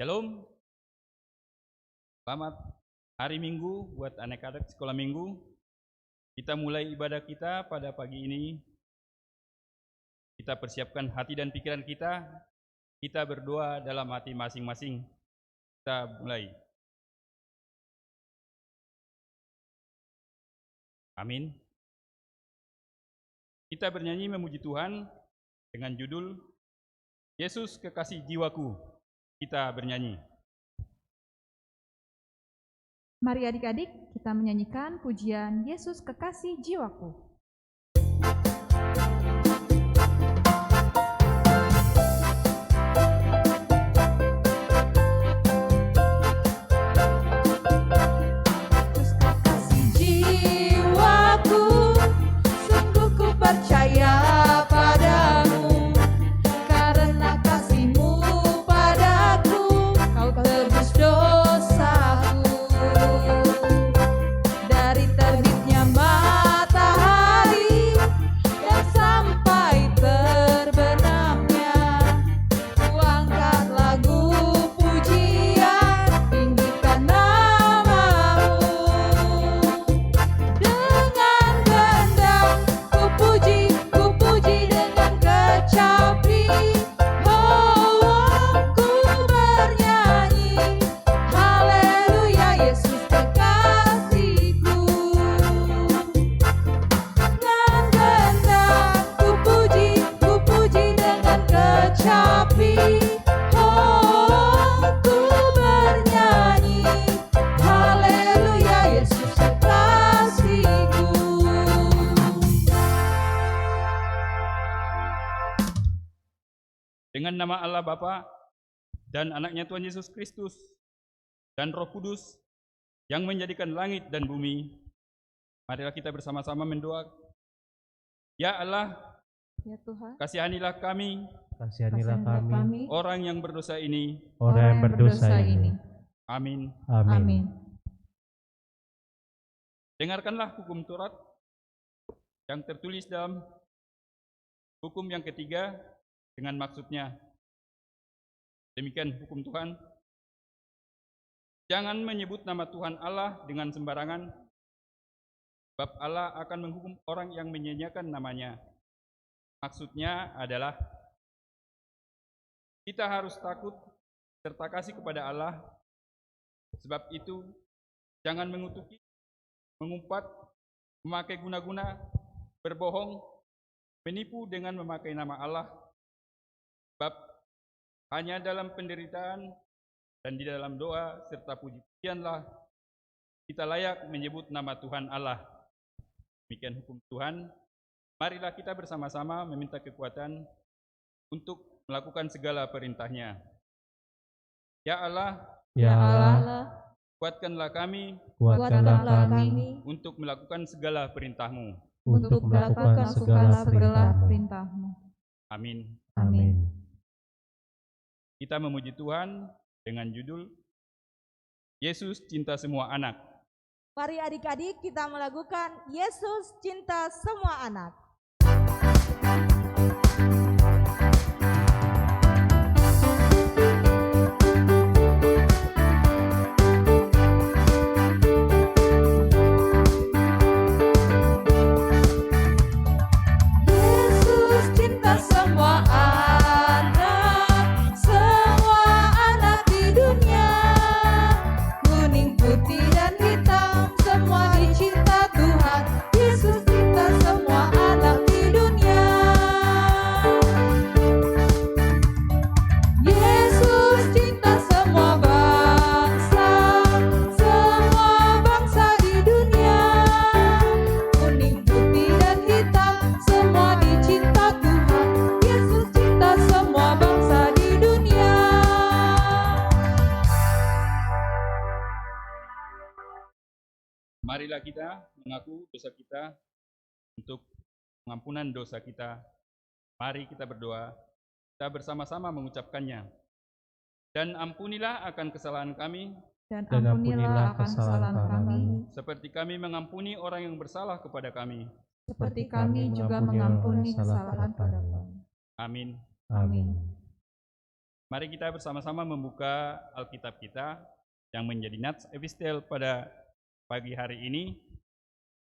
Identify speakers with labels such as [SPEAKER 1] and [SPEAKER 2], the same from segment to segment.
[SPEAKER 1] Shalom, selamat hari Minggu buat anak-anak sekolah Minggu. Kita mulai ibadah kita pada pagi ini. Kita persiapkan hati dan pikiran kita. Kita berdoa dalam hati masing-masing. Kita mulai. Amin. Kita bernyanyi memuji Tuhan dengan judul Yesus Kekasih Jiwaku. Kita bernyanyi.
[SPEAKER 2] Mari adik-adik kita menyanyikan pujian Yesus Kekasih Jiwaku.
[SPEAKER 3] Yesus kekasih jiwaku, sungguh ku percaya padamu, karena kasih-Mu padaku, Kau tebus dosaku. Dari terbitnya matahari dan sampai terbenamnya, ku angkat lagu pujian, tinggikan nama-Mu. Dengan gendang ku puji dengan kecapi. Oh, ku bernyanyi, haleluya, Yesus kekasihku. Dengan gendang ku puji dengan kecapi. Oh, ku bernyanyi, haleluya, Yesus kekasihku.
[SPEAKER 1] Dengan nama Allah Bapa dan anaknya Tuhan Yesus Kristus dan Roh Kudus yang menjadikan langit dan bumi, marilah kita bersama-sama mendoa. Ya Allah,
[SPEAKER 2] Ya Tuhan,
[SPEAKER 1] kasihanilah kami,
[SPEAKER 4] Kasihanilah
[SPEAKER 2] kasihanilah
[SPEAKER 4] kami,
[SPEAKER 1] orang yang berdosa ini.
[SPEAKER 4] orang yang berdosa ini.
[SPEAKER 1] Amin.
[SPEAKER 4] Amin.
[SPEAKER 1] Dengarkanlah hukum Taurat yang tertulis dalam hukum yang ketiga dengan maksudnya. Demikian hukum Tuhan. Jangan menyebut nama Tuhan Allah dengan sembarangan, sebab Allah akan menghukum orang yang menyia-nyiakan namanya. Maksudnya adalah kita harus takut serta kasih kepada Allah. Sebab itu jangan mengutuki, mengumpat, memakai guna-guna, berbohong, menipu dengan memakai nama Allah. Sebab hanya dalam penderitaan dan di dalam doa serta puji-pujianlah kita layak menyebut nama Tuhan Allah. Demikian hukum Tuhan. Marilah kita bersama-sama meminta kekuatan untuk melakukan segala perintah-Nya. Ya Allah,
[SPEAKER 4] Ya Allah,
[SPEAKER 1] kuatkanlah kami
[SPEAKER 4] kuatkanlah kami
[SPEAKER 1] untuk melakukan segala perintah-Mu.
[SPEAKER 4] untuk melakukan segala perintah-Mu.
[SPEAKER 2] perintah-Mu.
[SPEAKER 1] Amin.
[SPEAKER 4] Amin.
[SPEAKER 1] Kita memuji Tuhan dengan judul Yesus Cinta Semua Anak.
[SPEAKER 3] Mari adik-adik kita melakukan Yesus cinta semua anak. Yesus cinta semua anak di dunia. Kuning, putih, dan hitam, semua dicinta Tuhan. Yesus cinta semua anak di dunia. Yesus cinta semua bangsa di dunia. Kuning, putih, dan hitam, semua dicinta Tuhan. Yesus cinta semua bangsa di dunia.
[SPEAKER 1] Marilah kita mengaku dosa kita untuk pengampunan dosa kita. Mari kita berdoa. Kita bersama-sama mengucapkannya. Dan ampunilah akan kesalahan kami,
[SPEAKER 2] Dan
[SPEAKER 4] Dan
[SPEAKER 2] ampunilah akan kesalahan kami,
[SPEAKER 1] seperti kami mengampuni orang yang bersalah kepada kami.
[SPEAKER 2] seperti kami juga mengampuni kesalahan pada kami.
[SPEAKER 1] Amin.
[SPEAKER 4] Amin.
[SPEAKER 1] Mari kita bersama-sama membuka Alkitab kita yang menjadi nats epistel pada pagi hari ini,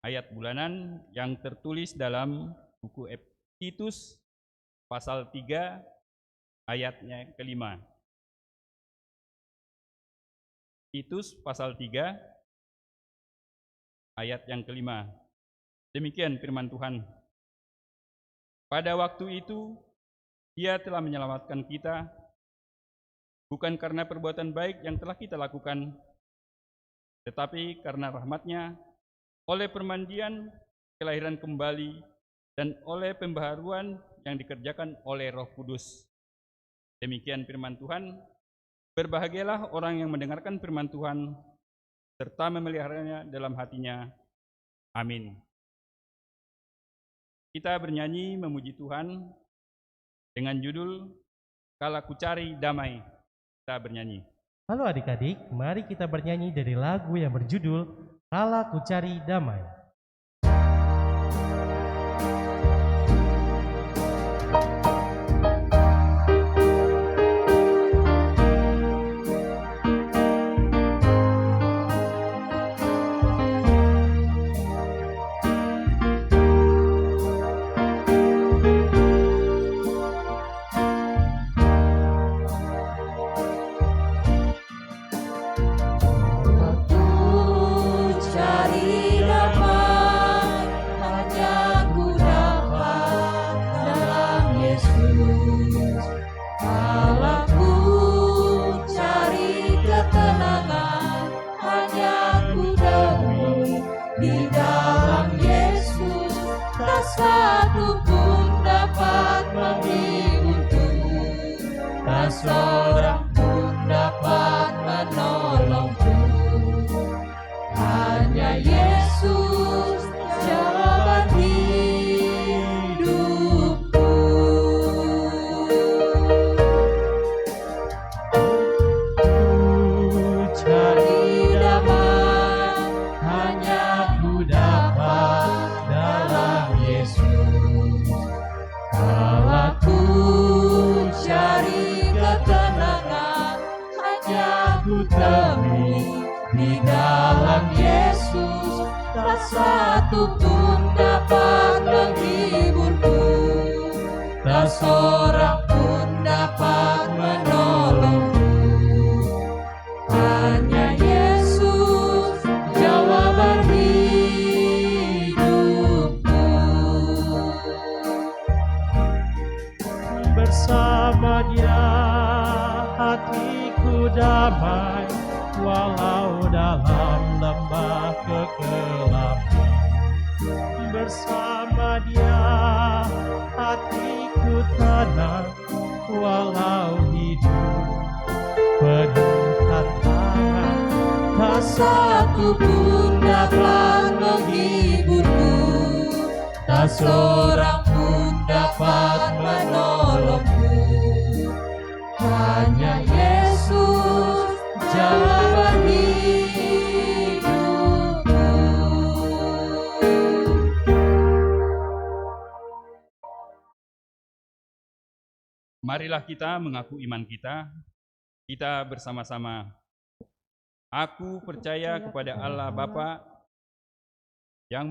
[SPEAKER 1] ayat bulanan yang tertulis dalam buku Titus pasal 3 ayatnya kelima. Titus pasal 3 ayat yang kelima. Demikian firman Tuhan. Pada waktu itu, Dia telah menyelamatkan kita, bukan karena perbuatan baik yang telah kita lakukan, tetapi karena rahmat-Nya, oleh permandian, kelahiran kembali, dan oleh pembaharuan yang dikerjakan oleh Roh Kudus. Demikian firman Tuhan. Berbahagialah orang yang mendengarkan firman Tuhan, serta memeliharanya dalam hatinya. Amin. Kita bernyanyi memuji Tuhan dengan judul Kala Ku Cari Damai. Kita bernyanyi.
[SPEAKER 5] Halo adik-adik, mari kita bernyanyi dari lagu yang berjudul Kala Ku Cari Damai.
[SPEAKER 6] Seorang pun dapat menolongku, hanya Yesus jawaban hidupku. Ku cari damai, hanya ku dapat dalam Yesus. Kalau ku cari ketenangan, hanya ku temui di dalam Yesus. Tak satu pun dapat menghiburku, tak seorang pun dapat menolongku, hanya Yesus jawaban hidupku.
[SPEAKER 5] Bersama Dia hatiku damai, walau dalam lembah kekelaman. Bersama Dia hatiku tenang, walau hidup penuh tantangan.
[SPEAKER 6] Tak satu pun dapat menghiburku, tak seorang pun dapat menolongku, hanya Yesus jawaban hidupku.
[SPEAKER 1] Marilah kita mengaku iman kita. Kita bersama-sama. Aku percaya kepada Allah Bapa yang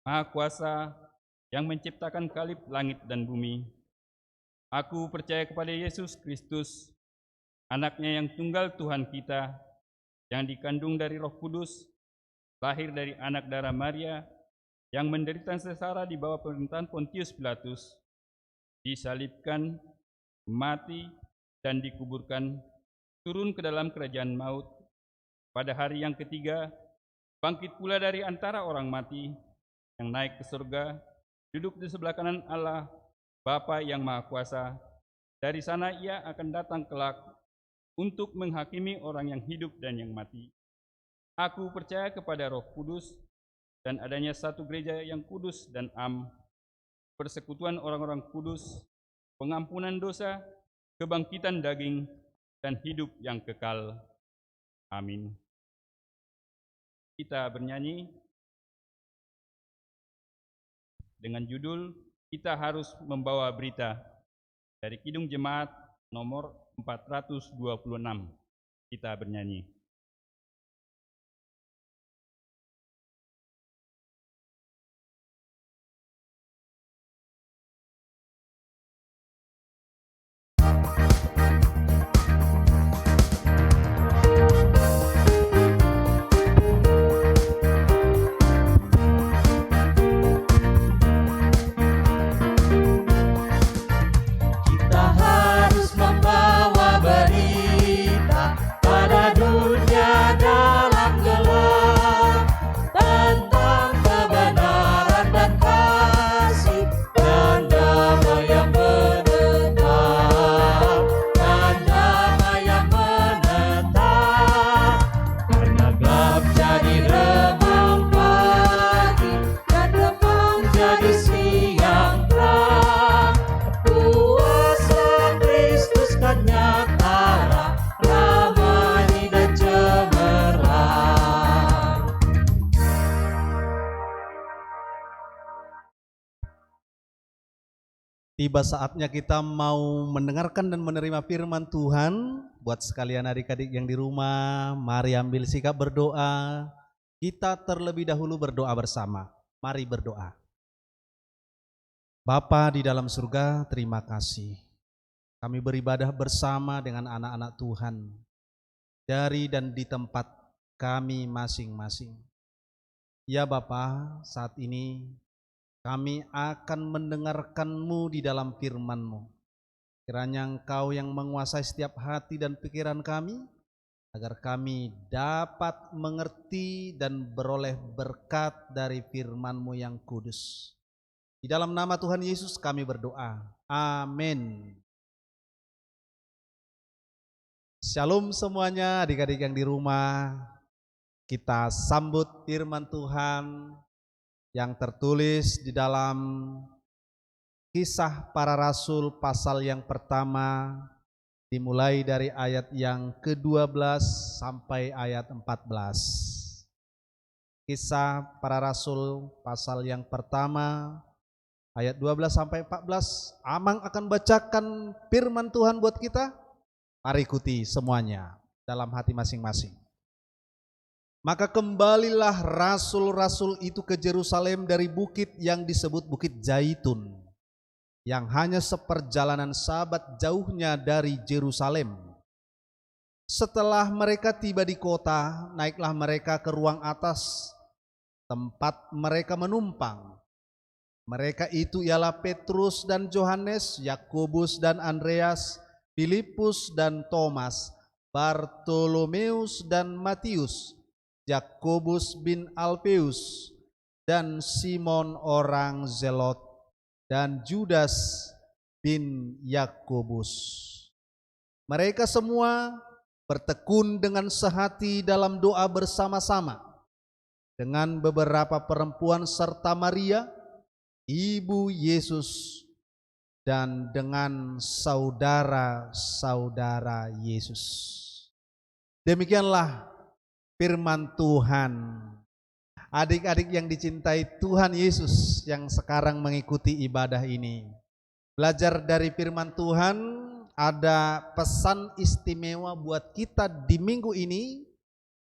[SPEAKER 1] Maha Kuasa, yang menciptakan kalib langit dan bumi. Aku percaya kepada Yesus Kristus, Anak-Nya yang tunggal Tuhan kita, yang dikandung dari Roh Kudus, lahir dari anak darah Maria, yang menderita sengsara di bawah pemerintahan Pontius Pilatus, disalibkan, mati, dan dikuburkan, turun ke dalam kerajaan maut. Pada hari yang ketiga, bangkit pula dari antara orang mati, yang naik ke surga, duduk di sebelah kanan Allah, Bapa yang Maha Kuasa. Dari sana Ia akan datang kelak untuk menghakimi orang yang hidup dan yang mati. Aku percaya kepada Roh Kudus dan adanya satu gereja yang kudus dan am, persekutuan orang-orang kudus, pengampunan dosa, kebangkitan daging, dan hidup yang kekal. Amin. Kita bernyanyi dengan judul Kita Harus Membawa Berita, dari Kidung Jemaat nomor 426. Kita bernyanyi.
[SPEAKER 6] Kita harus membawa berita pada dunia dalam gelap tentang kebenaran dan kasih dan damai yang menetap, dan damai yang menetap. Karena gelap jadi remang pagi dan remang jadi siang terang. Kuasa Kristus kan nyata, ramai dan cemerlang.
[SPEAKER 7] Tiba saatnya kita mau mendengarkan dan menerima firman Tuhan. Buat sekalian adik-adik yang di rumah, mari ambil sikap berdoa. Kita terlebih dahulu berdoa bersama. Mari berdoa. Bapa di dalam surga, terima kasih. Kami beribadah bersama dengan anak-anak Tuhan dari dan di tempat kami masing-masing. Ya Bapa, saat ini kami akan mendengarkan-Mu di dalam firman-Mu. Kiranya Engkau yang menguasai setiap hati dan pikiran kami, agar kami dapat mengerti dan beroleh berkat dari firman-Mu yang kudus. Di dalam nama Tuhan Yesus kami berdoa. Amin. Shalom semuanya, adik-adik yang di rumah. Kita sambut firman Tuhan yang tertulis di dalam Kisah Para Rasul pasal yang pertama, dimulai dari ayat yang ke-12 sampai ayat 14. Kisah Para Rasul pasal yang pertama, ayat 12 sampai 14. Amang akan bacakan firman Tuhan buat kita. Mari ikuti semuanya dalam hati masing-masing. Maka kembalilah rasul-rasul itu ke Yerusalem dari bukit yang disebut Bukit Zaitun, yang hanya seperjalanan sabat jauhnya dari Yerusalem. Setelah mereka tiba di kota, naiklah mereka ke ruang atas, tempat mereka menumpang. Mereka itu ialah Petrus dan Yohanes, Yakobus dan Andreas, Filipus dan Thomas, Bartolomeus dan Matius, Yakobus bin Alfeus, dan Simon orang Zelot, dan Judas bin Yakobus. Mereka semua bertekun dengan sehati dalam doa bersama-sama dengan beberapa perempuan serta Maria, ibu Yesus, dan dengan saudara-saudara Yesus. Demikianlah firman Tuhan. Adik-adik yang dicintai Tuhan Yesus yang sekarang mengikuti ibadah ini, belajar dari firman Tuhan, ada pesan istimewa buat kita di minggu ini,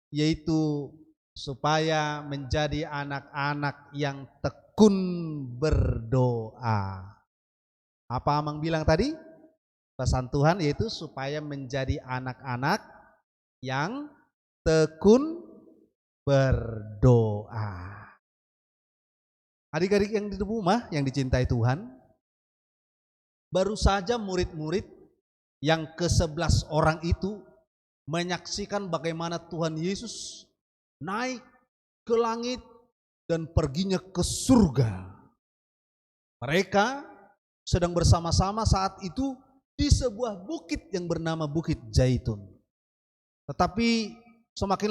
[SPEAKER 7] yaitu supaya menjadi anak-anak yang tekun berdoa. Apa Amang bilang tadi? Pesan Tuhan yaitu supaya menjadi anak-anak yang tekun berdoa. Adik-adik yang di rumah yang dicintai Tuhan, baru saja murid-murid yang ke-11 orang itu menyaksikan bagaimana Tuhan Yesus naik ke langit dan perginya ke surga. Mereka sedang bersama-sama saat itu di sebuah bukit yang bernama Bukit Zaitun. Tetapi semakin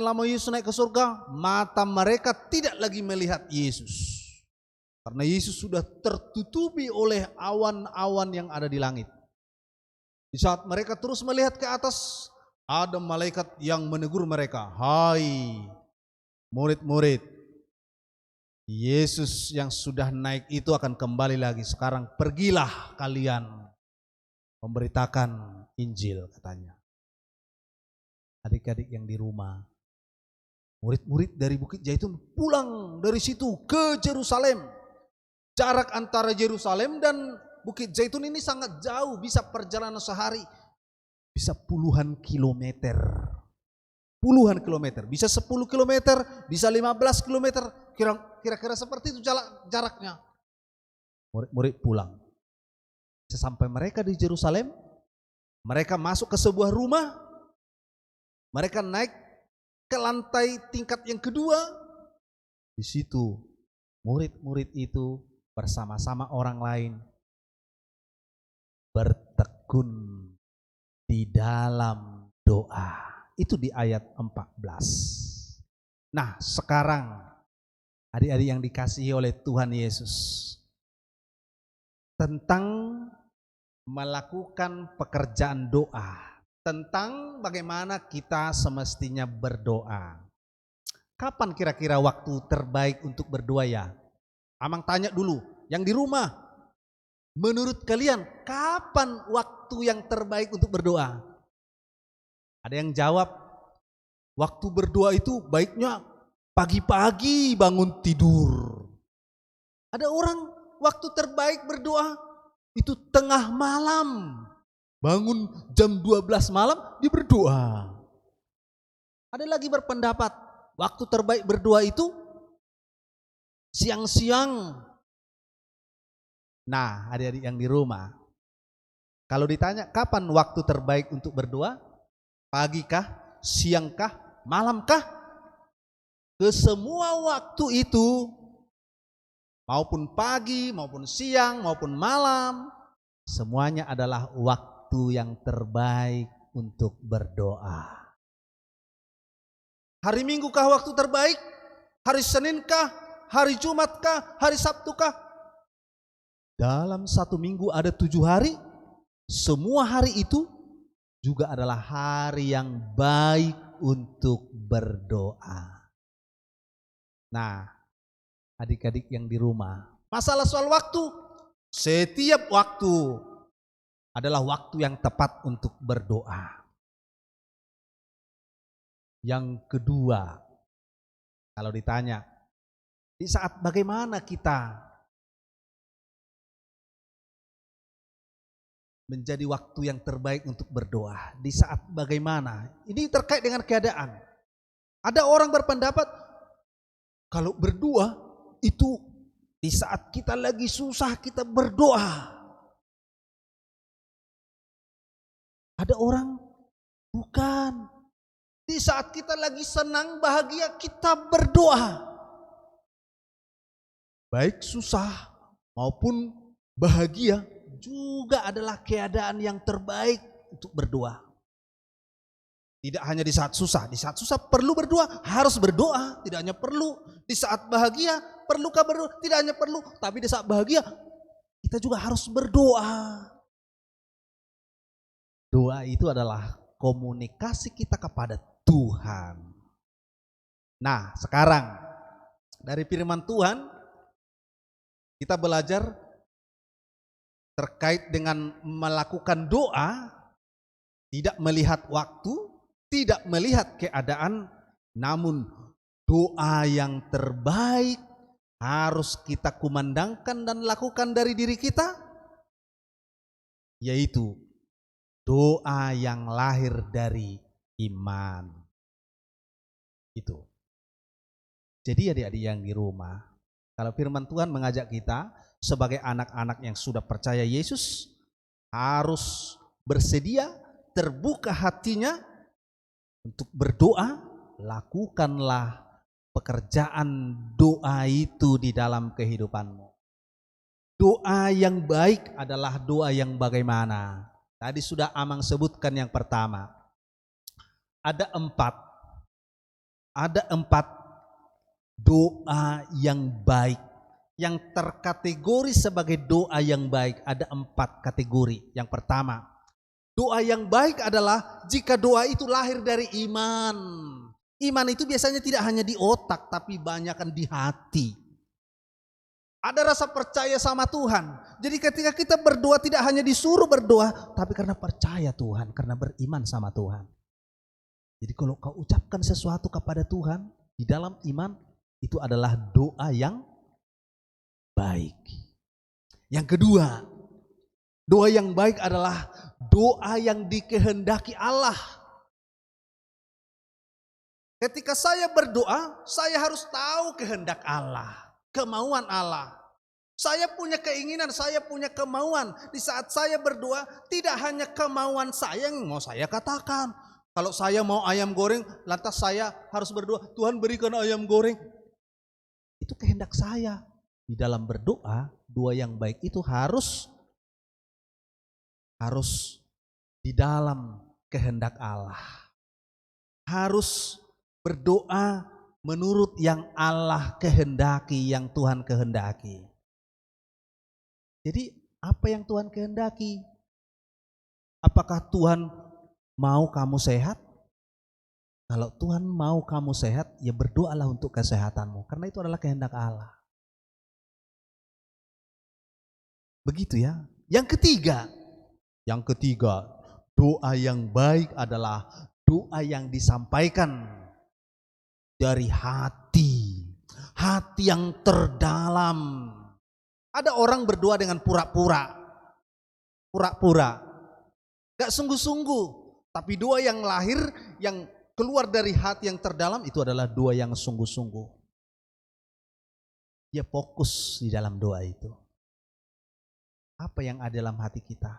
[SPEAKER 7] lama Yesus naik ke surga, mata mereka tidak lagi melihat Yesus. Karena Yesus sudah tertutupi oleh awan-awan yang ada di langit. Di saat mereka terus melihat ke atas, ada malaikat yang menegur mereka, "Hai murid-murid, Yesus yang sudah naik itu akan kembali lagi. Sekarang pergilah kalian memberitakan Injil katanya. Adik-adik yang di rumah, murid-murid dari Bukit Zaitun pulang dari situ ke Yerusalem. Jarak antara Yerusalem dan Bukit Zaitun ini sangat jauh, bisa perjalanan sehari. Bisa puluhan kilometer. Puluhan kilometer, bisa 10 kilometer, bisa 15 kilometer. Kira-kira seperti itu jaraknya. Murid-murid pulang. Sesampai mereka di Yerusalem, mereka masuk ke sebuah rumah. Mereka naik ke lantai tingkat yang kedua. Di situ murid-murid itu bersama-sama orang lain bertekun di dalam doa. Itu di ayat 14. Nah, sekarang adik-adik yang dikasihi oleh Tuhan Yesus, tentang melakukan pekerjaan doa, tentang bagaimana kita semestinya berdoa. Kapan kira-kira waktu terbaik untuk berdoa ya? Amang tanya dulu, yang di rumah, menurut kalian kapan waktu yang terbaik untuk berdoa? Ada yang jawab, waktu berdoa itu baiknya pagi-pagi bangun tidur. Ada orang waktu terbaik berdoa itu tengah malam. Bangun jam 12 malam dia berdoa. Ada lagi berpendapat waktu terbaik berdoa itu siang-siang. Nah, adik-adik yang di rumah, kalau ditanya kapan waktu terbaik untuk berdoa? Pagi kah? Siang kah? Malam kah? Ke semua waktu itu, maupun pagi, maupun siang, maupun malam, semuanya adalah waktu yang terbaik untuk berdoa. Hari Minggu kah waktu terbaik? Hari Senin kah? Hari Jumat kah? Hari Sabtu kah? Dalam satu minggu ada 7 hari. Semua hari itu juga adalah hari yang baik untuk berdoa. Nah, adik-adik yang di rumah, masalah soal waktu, setiap waktu adalah waktu yang tepat untuk berdoa. Yang kedua, kalau ditanya, di saat bagaimana kita menjadi waktu yang terbaik untuk berdoa? Di saat bagaimana? Ini terkait dengan keadaan. Ada orang berpendapat kalau berdoa itu di saat kita lagi susah kita berdoa. Ada orang bukan. Di saat kita lagi senang bahagia kita berdoa. Baik susah maupun bahagia juga adalah keadaan yang terbaik untuk berdoa. Tidak hanya di saat susah perlu berdoa, harus berdoa. Tidak hanya perlu di saat bahagia, perlukah berdoa? Tidak hanya perlu, tapi di saat bahagia kita juga harus berdoa. Doa itu adalah komunikasi kita kepada Tuhan. Nah, sekarang dari firman Tuhan kita belajar terkait dengan melakukan doa, tidak melihat waktu, tidak melihat keadaan, namun doa yang terbaik harus kita kumandangkan dan lakukan dari diri kita, yaitu doa yang lahir dari iman. Itu. Jadi adik-adik yang di rumah, kalau firman Tuhan mengajak kita sebagai anak-anak yang sudah percaya Yesus, harus bersedia, terbuka hatinya untuk berdoa. Lakukanlah pekerjaan doa itu di dalam kehidupanmu. Doa yang baik adalah doa yang bagaimana? Tadi sudah Amang sebutkan yang pertama. Ada empat doa yang baik. Yang terkategori sebagai doa yang baik ada 4 kategori. Yang pertama, doa yang baik adalah jika doa itu lahir dari iman. Iman itu biasanya tidak hanya di otak tapi banyakkan di hati. Ada rasa percaya sama Tuhan. Jadi ketika kita berdoa tidak hanya disuruh berdoa, tapi karena percaya Tuhan, karena beriman sama Tuhan. Jadi kalau kau ucapkan sesuatu kepada Tuhan di dalam iman, itu adalah doa yang baik. Yang kedua, doa yang baik adalah doa yang dikehendaki Allah. Ketika saya berdoa, saya harus tahu kehendak Allah, kemauan Allah. Saya punya keinginan, saya punya kemauan. Di saat saya berdoa, tidak hanya kemauan saya yang mau saya katakan. Kalau saya mau ayam goreng, lantas saya harus berdoa, Tuhan berikan ayam goreng. Itu kehendak saya. Di dalam berdoa, doa yang baik itu harus di dalam kehendak Allah. Harus berdoa menurut yang Allah kehendaki, yang Tuhan kehendaki. Jadi apa yang Tuhan kehendaki? Apakah Tuhan mau kamu sehat? Kalau Tuhan mau kamu sehat, ya berdoalah untuk kesehatanmu. Karena itu adalah kehendak Allah. Begitu ya. Yang ketiga, doa yang baik adalah doa yang disampaikan dari hati yang terdalam. Ada orang berdoa dengan pura-pura, gak sungguh-sungguh. Tapi doa yang lahir, yang keluar dari hati yang terdalam itu adalah doa yang sungguh-sungguh. Dia fokus di dalam doa itu. Apa yang ada dalam hati kita,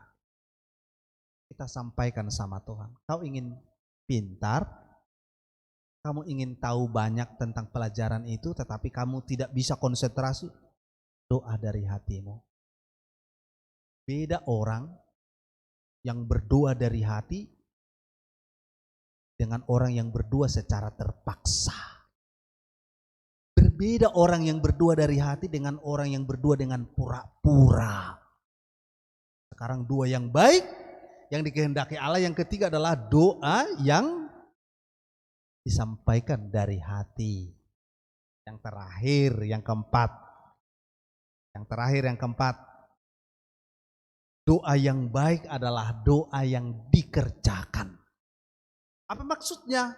[SPEAKER 7] kita sampaikan sama Tuhan. Kau ingin pintar, kamu ingin tahu banyak tentang pelajaran itu, tetapi kamu tidak bisa konsentrasi, doa dari hatimu. Beda orang yang berdoa dari hati dengan orang yang berdoa secara terpaksa. Berbeda orang yang berdoa dari hati dengan orang yang berdoa dengan pura-pura. Sekarang doa yang baik, yang dikehendaki Allah, yang ketiga adalah doa yang disampaikan dari hati. Yang terakhir, yang keempat. Doa yang baik adalah doa yang dikerjakan. Apa maksudnya?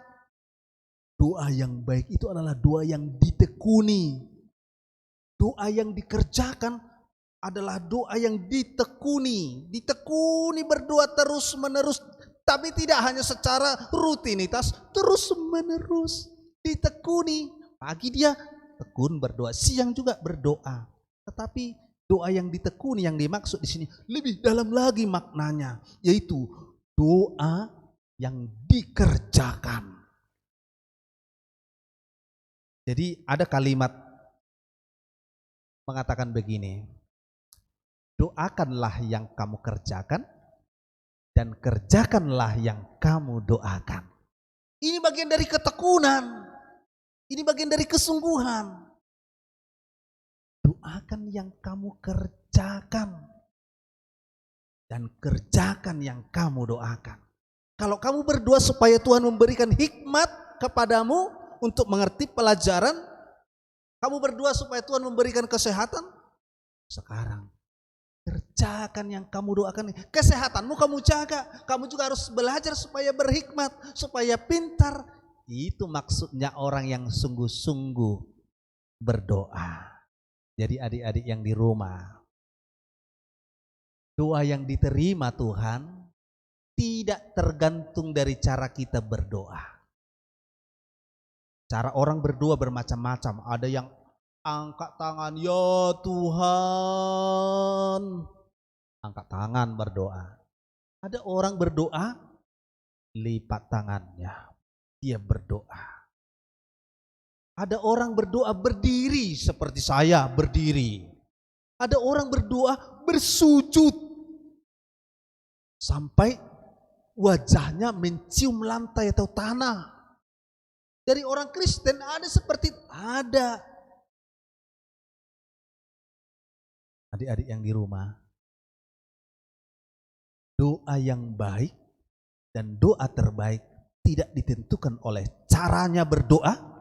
[SPEAKER 7] Doa yang baik itu adalah doa yang ditekuni. Doa yang dikerjakan adalah doa yang ditekuni. Ditekuni berdoa terus menerus. Tapi tidak hanya secara rutinitas, terus menerus. Ditekuni. Pagi dia tekun berdoa, siang juga berdoa. Tetapi doa yang ditekuni yang dimaksud di sini lebih dalam lagi maknanya, yaitu doa yang dikerjakan. Jadi ada kalimat mengatakan begini, doakanlah yang kamu kerjakan dan kerjakanlah yang kamu doakan. Ini bagian dari ketekunan, ini bagian dari kesungguhan. Doakan yang kamu kerjakan dan kerjakan yang kamu doakan. Kalau kamu berdoa supaya Tuhan memberikan hikmat kepadamu untuk mengerti pelajaran, kamu berdoa supaya Tuhan memberikan kesehatan, sekarang kerjakan yang kamu doakan. Kesehatanmu kamu jaga, kamu juga harus belajar supaya berhikmat, supaya pintar. Itu maksudnya orang yang sungguh-sungguh berdoa. Jadi adik-adik yang di rumah, doa yang diterima Tuhan tidak tergantung dari cara kita berdoa. Cara orang berdoa bermacam-macam. Ada yang angkat tangan, ya Tuhan, angkat tangan berdoa. Ada orang berdoa, lipat tangannya, dia berdoa. Ada orang berdoa berdiri seperti saya berdiri. Ada orang berdoa bersujud sampai wajahnya mencium lantai atau tanah. Dari orang Kristen ada seperti ada. Adik-adik yang di rumah, doa yang baik dan doa terbaik tidak ditentukan oleh caranya berdoa.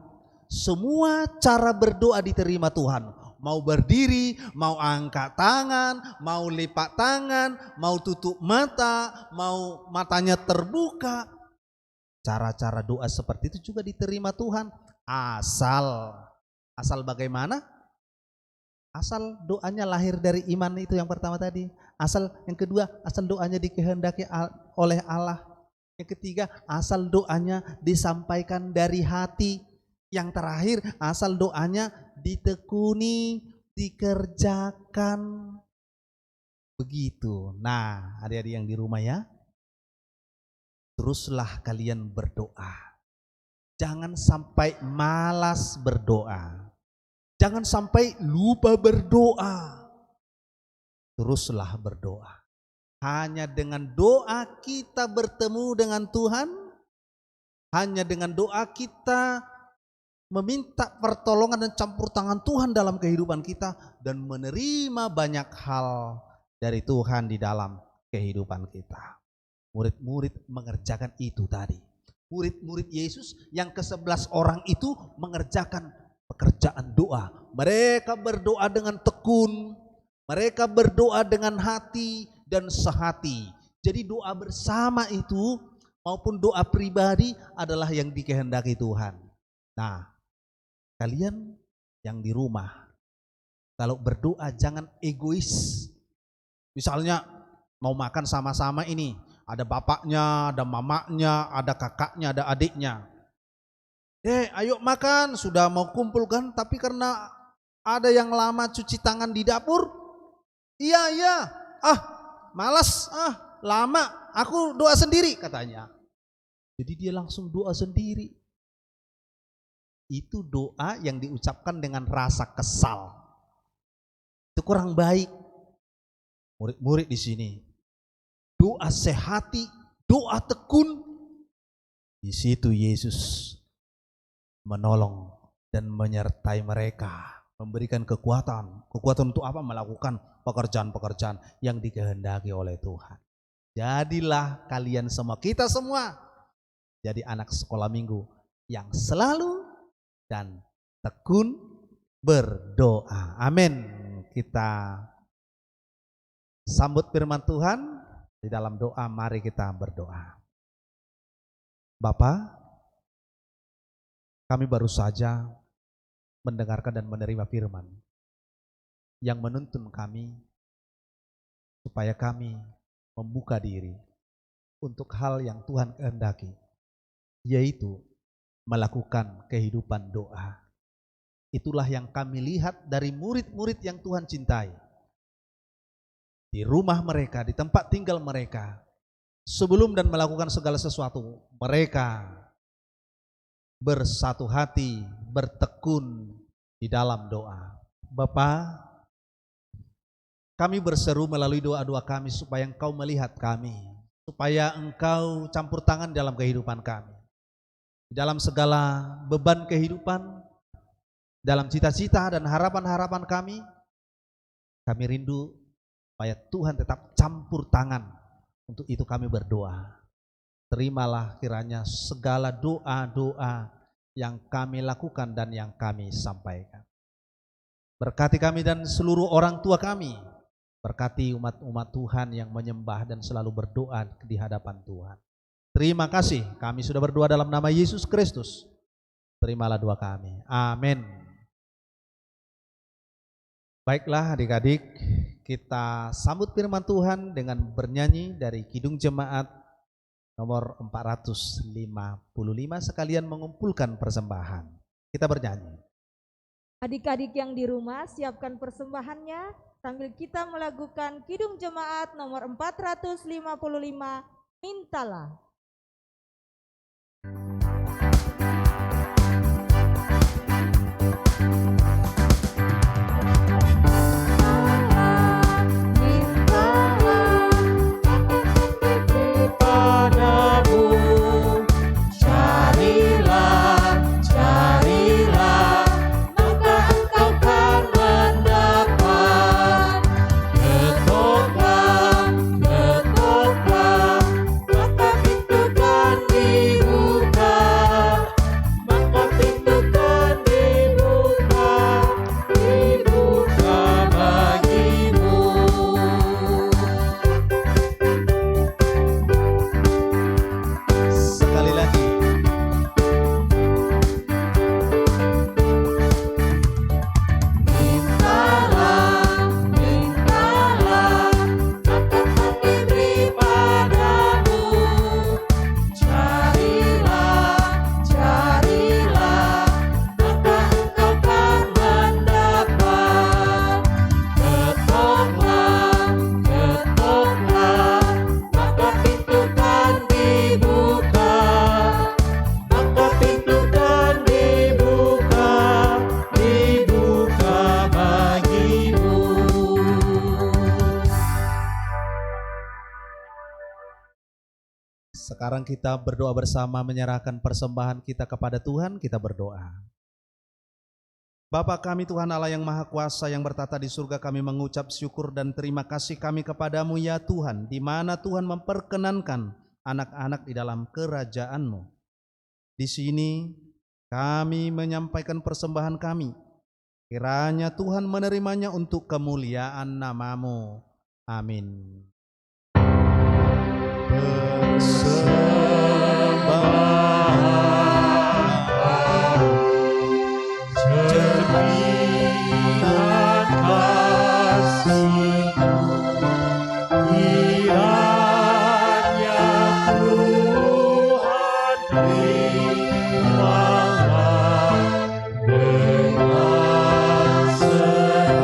[SPEAKER 7] Semua cara berdoa diterima Tuhan, Mau berdiri, mau angkat tangan, mau lipat tangan, mau tutup mata, mau matanya terbuka. Cara-cara doa seperti itu juga diterima Tuhan. Asal bagaimana? Asal doanya lahir dari iman, itu yang pertama tadi. Asal yang kedua, asal doanya dikehendaki oleh Allah. Yang ketiga, asal doanya disampaikan dari hati. Yang terakhir, asal doanya ditekuni, dikerjakan. Begitu. Nah, adik-adik yang di rumah ya, teruslah kalian berdoa. Jangan sampai malas berdoa. Jangan sampai lupa berdoa. Teruslah berdoa. Hanya dengan doa kita bertemu dengan Tuhan. Hanya dengan doa kita meminta pertolongan dan campur tangan Tuhan dalam kehidupan kita. Dan menerima banyak hal dari Tuhan di dalam kehidupan kita. Murid-murid mengerjakan itu tadi. Murid-murid Yesus yang ke-11 orang itu mengerjakan pekerjaan doa. Mereka berdoa dengan tekun. Mereka berdoa dengan hati dan sehati. Jadi doa bersama itu maupun doa pribadi adalah yang dikehendaki Tuhan. Nah, kalian yang di rumah, kalau berdoa jangan egois. Misalnya mau makan sama-sama ini, ada bapaknya, ada mamanya, ada kakaknya, ada adiknya. Ayo makan, sudah mau kumpulkan, tapi karena ada yang lama cuci tangan di dapur. Iya, malas, lama, aku doa sendiri katanya. Jadi dia langsung doa sendiri. Itu doa yang diucapkan dengan rasa kesal. Itu kurang baik. Murid-murid di sini, doa sehati, doa tekun. Di situ Yesus menolong dan menyertai mereka. Memberikan kekuatan untuk apa? Melakukan pekerjaan-pekerjaan yang dikehendaki oleh Tuhan. Jadilah kalian semua, kita semua jadi anak sekolah minggu yang selalu dan tekun berdoa. Amin. Kita sambut firman Tuhan di dalam doa. Mari kita berdoa. Bapa, kami baru saja mendengarkan dan menerima firman yang menuntun kami supaya kami membuka diri untuk hal yang Tuhan kehendaki, yaitu melakukan kehidupan doa. Itulah yang kami lihat dari murid-murid yang Tuhan cintai. Di rumah mereka, di tempat tinggal mereka, sebelum dan melakukan segala sesuatu, mereka bersatu hati, bertekun di dalam doa. Bapa, kami berseru melalui doa-doa kami supaya Engkau melihat kami, supaya Engkau campur tangan dalam kehidupan kami, dalam segala beban kehidupan, dalam cita-cita dan harapan-harapan kami. Kami rindu supaya Tuhan tetap campur tangan. Untuk itu kami berdoa. Terimalah kiranya segala doa-doa yang kami lakukan dan yang kami sampaikan. Berkati kami dan seluruh orang tua kami. Berkati umat-umat Tuhan yang menyembah dan selalu berdoa di hadapan Tuhan. Terima kasih, kami sudah berdoa dalam nama Yesus Kristus. Terimalah doa kami. Amin. Baiklah adik-adik, kita sambut firman Tuhan dengan bernyanyi dari Kidung Jemaat nomor 455, sekalian mengumpulkan persembahan. Kita bernyanyi.
[SPEAKER 3] Adik-adik yang di rumah siapkan persembahannya sambil kita melakukan Kidung Jemaat nomor 455, Mintalah.
[SPEAKER 7] Sekarang kita berdoa bersama menyerahkan persembahan kita kepada Tuhan, kita berdoa. Bapa kami Tuhan Allah yang Maha Kuasa yang bertata di surga, kami mengucap syukur dan terima kasih kami kepadamu ya Tuhan, di mana Tuhan memperkenankan anak-anak di dalam kerajaan-Mu. Di sini kami menyampaikan persembahan kami, kiranya Tuhan menerimanya untuk kemuliaan nama-Mu. Amin.
[SPEAKER 6] cerminan kasih-Mu, kiranya Tuhan terimalah dengan senang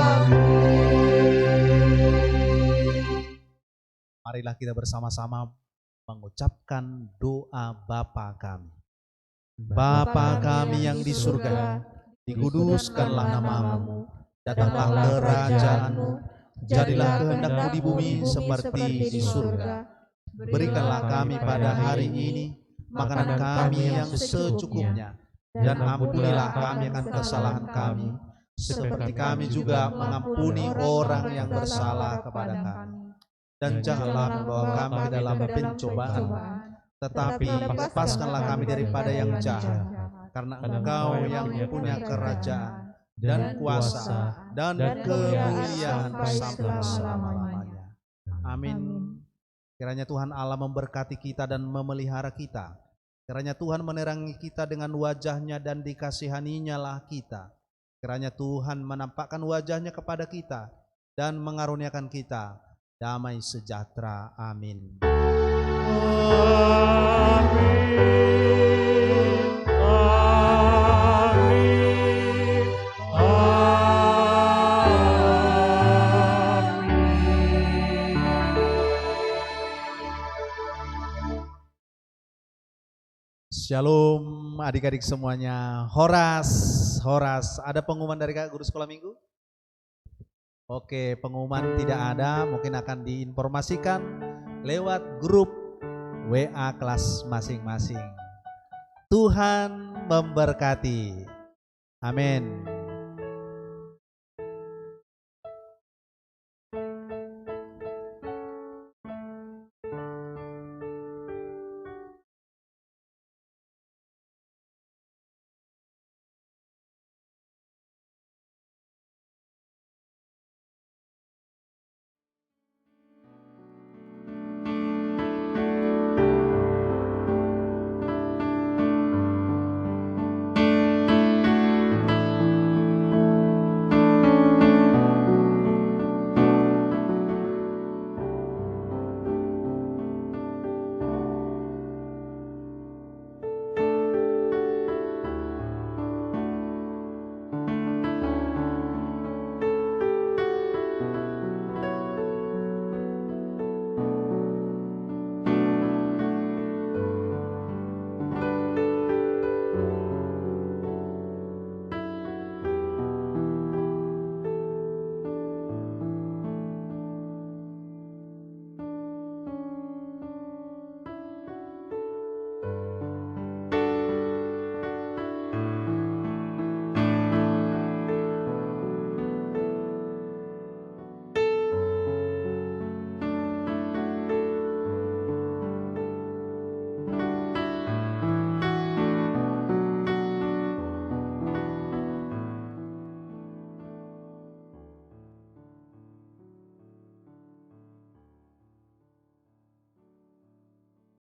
[SPEAKER 6] hati.
[SPEAKER 7] Marilah kita bersama-sama mengucapkan doa Bapa kami. Bapa kami yang di surga, dikuduskanlah nama-Mu, datanglah kerajaan-Mu, jadilah kehendak-Mu di bumi seperti di surga. Berikanlah kami pada hari ini makanan kami yang secukupnya, dan ampunilah kami akan kesalahan kami, seperti kami juga mengampuni orang yang bersalah kepada kami. Dan janganlah membawa kami ke dalam pencobaan, tetapi lepaskanlah kami daripada yang jahat, karena Engkau yang punya kerajaan dan kuasa dan kemuliaan sampai selama-lamanya. Amin. Kiranya Tuhan Allah memberkati kita dan memelihara kita. Kiranya Tuhan menerangi kita dengan wajahnya dan dikasihaninya lah kita. Kiranya Tuhan menampakkan wajahnya kepada kita dan mengaruniakan kita damai sejahtera. Amin. Shalom adik-adik semuanya. Horas, ada pengumuman dari Kak Guru Sekolah Minggu? Oke, pengumuman tidak ada, mungkin akan diinformasikan lewat grup WA kelas masing-masing. Tuhan memberkati. Amin.